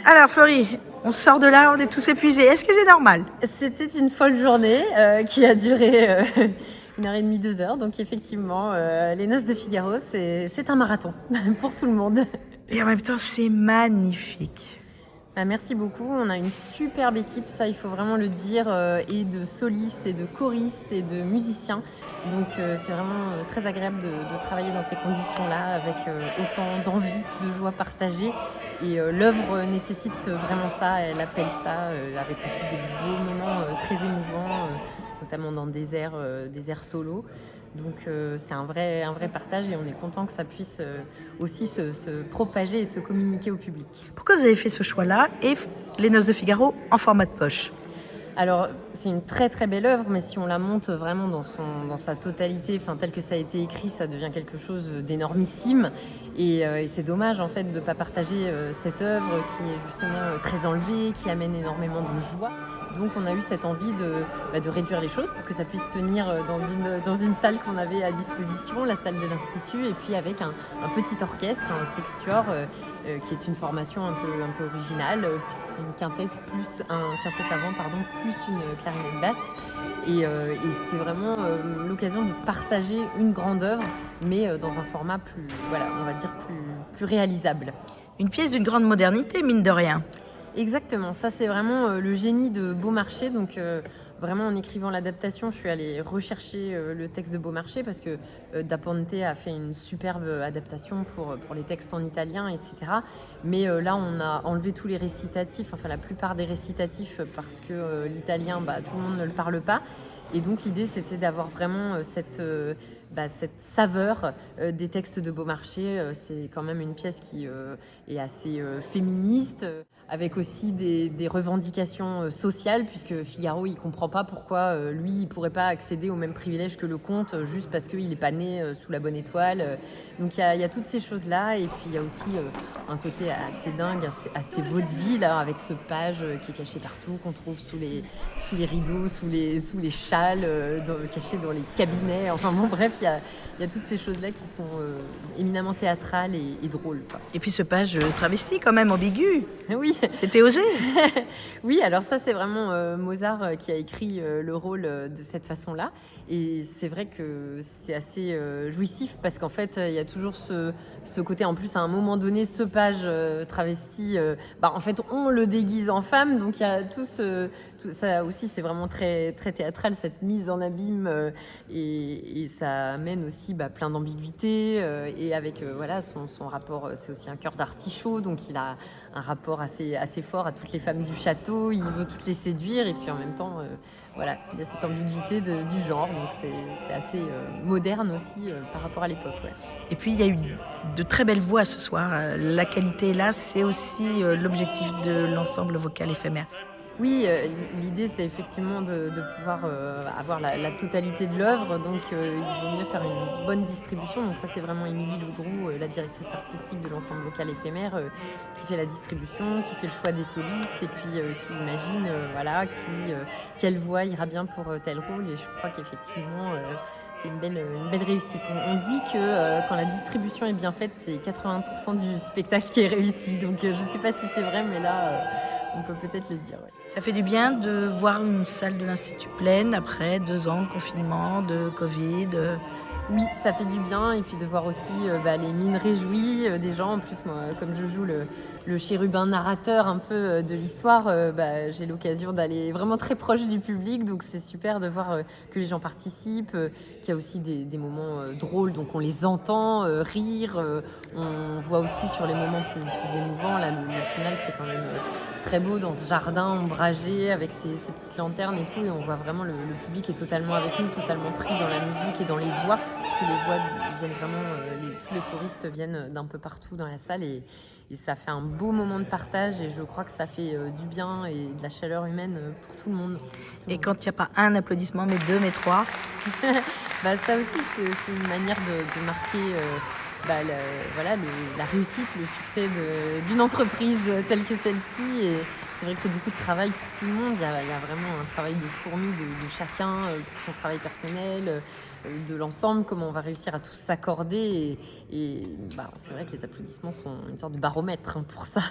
Alors Florie, on sort de là, on est tous épuisés. Est-ce que c'est normal? C'était une folle journée qui a duré 1h30, 2 heures. Donc effectivement, les Noces de Figaro, c'est un marathon pour tout le monde. Et en même temps, c'est magnifique. Merci beaucoup. On a une superbe équipe, ça il faut vraiment le dire, et de solistes et de choristes et de musiciens. Donc c'est vraiment très agréable de travailler dans ces conditions-là avec autant d'envie, de joie partagée. Et l'œuvre nécessite vraiment ça, elle appelle ça, avec aussi des beaux moments très émouvants, notamment dans des airs solos. Donc c'est un vrai partage et on est content que ça puisse aussi se propager et se communiquer au public. Pourquoi vous avez fait ce choix-là et les Noces de Figaro en format de poche? Alors, c'est une très très belle œuvre, mais si on la monte vraiment dans sa totalité, tel que ça a été écrit, ça devient quelque chose d'énormissime. Et c'est dommage en fait de ne pas partager cette œuvre qui est justement très enlevée, qui amène énormément de joie. Donc on a eu cette envie de réduire les choses pour que ça puisse tenir dans une salle qu'on avait à disposition, la salle de l'Institut, et puis avec un petit orchestre, un sextuor, qui est une formation un peu originale, puisque c'est une quintette plus un quintette avant, plus une clarinette basse. Et c'est vraiment l'occasion de partager une grande œuvre, mais dans un format plus, on va dire plus réalisable. Une pièce d'une grande modernité, mine de rien. Exactement, ça c'est vraiment le génie de Beaumarchais. Donc vraiment en écrivant l'adaptation, je suis allée rechercher le texte de Beaumarchais parce que Da Ponte a fait une superbe adaptation pour les textes en italien, etc. Mais là, on a enlevé tous les récitatifs, enfin la plupart des récitatifs, parce que l'italien, tout le monde ne le parle pas. Et donc l'idée, c'était d'avoir vraiment cette saveur des textes de Beaumarchais. C'est quand même une pièce qui est assez féministe, avec aussi des revendications sociales, puisque Figaro, il comprend pas pourquoi lui, il pourrait pas accéder aux mêmes privilèges que le comte juste parce qu'il est pas né sous la bonne étoile. Donc il y a toutes ces choses-là, et puis il y a aussi un côté assez dingue, assez vaudeville, là, avec ce page qui est caché partout, qu'on trouve sous les rideaux, sous les châles, cachés dans les cabinets. Enfin bon, bref, il y a toutes ces choses-là qui sont éminemment théâtrales et drôles, quoi. Et puis ce page travesti quand même, ambigu. Oui. C'était osé. Oui, alors ça, c'est vraiment Mozart qui a écrit le rôle de cette façon-là. Et c'est vrai que c'est assez jouissif parce qu'en fait, il y a toujours ce côté. En plus, à un moment donné, ce page travesti, en fait, on le déguise en femme. Donc, il y a tout ça aussi, c'est vraiment très, très théâtral, cette mise en abîme. Et ça amène aussi plein d'ambiguïté. Et avec son rapport, c'est aussi un cœur d'artichaut. Donc, il a un rapport assez fort à toutes les femmes du château. Il veut toutes les séduire. Et puis, en même temps, il y a cette ambiguïté du genre. Donc, c'est assez moderne aussi par rapport à l'époque. Ouais. Et puis il y a eu de très belles voix ce soir. La qualité est là, c'est aussi l'objectif de l'ensemble vocal éphémère. Oui, l'idée, c'est effectivement de pouvoir avoir la totalité de l'œuvre. Donc, il vaut mieux faire une bonne distribution. Donc ça, c'est vraiment Émilie Legroux, la directrice artistique de l'ensemble vocal éphémère, qui fait la distribution, qui fait le choix des solistes, et puis qui imagine quelle voix ira bien pour tel rôle. Et je crois qu'effectivement, c'est une belle réussite. On dit que quand la distribution est bien faite, c'est 80% du spectacle qui est réussi. Donc, je ne sais pas si c'est vrai, mais là, on peut peut-être le dire. Ouais. Ça fait du bien de voir une salle de l'Institut pleine après 2 ans de confinement, de Covid. Oui, ça fait du bien, et puis de voir aussi les mines réjouies des gens. En plus, moi, comme je joue le chérubin narrateur un peu de l'histoire, j'ai l'occasion d'aller vraiment très proche du public, donc c'est super de voir que les gens participent, qu'il y a aussi des moments drôles, donc on les entend rire. On voit aussi sur les moments plus émouvants, là, le final, c'est quand même très beau dans ce jardin ombragé avec ces petites lanternes et tout, et on voit vraiment le public est totalement avec nous, totalement pris dans la musique et dans les voix, parce que les voix viennent vraiment, tous les choristes viennent d'un peu partout dans la salle, et ça fait un beau moment de partage, et je crois que ça fait du bien et de la chaleur humaine pour tout le monde. Et quand il n'y a pas un applaudissement, mais 2, mais 3. Ça aussi, c'est une manière de marquer la réussite, le succès d'une entreprise telle que celle-ci. Et c'est vrai que c'est beaucoup de travail pour tout le monde. Il y a vraiment un travail de fourmi de chacun, pour son travail personnel, de l'ensemble, comment on va réussir à tous s'accorder. Et c'est vrai que les applaudissements sont une sorte de baromètre pour ça.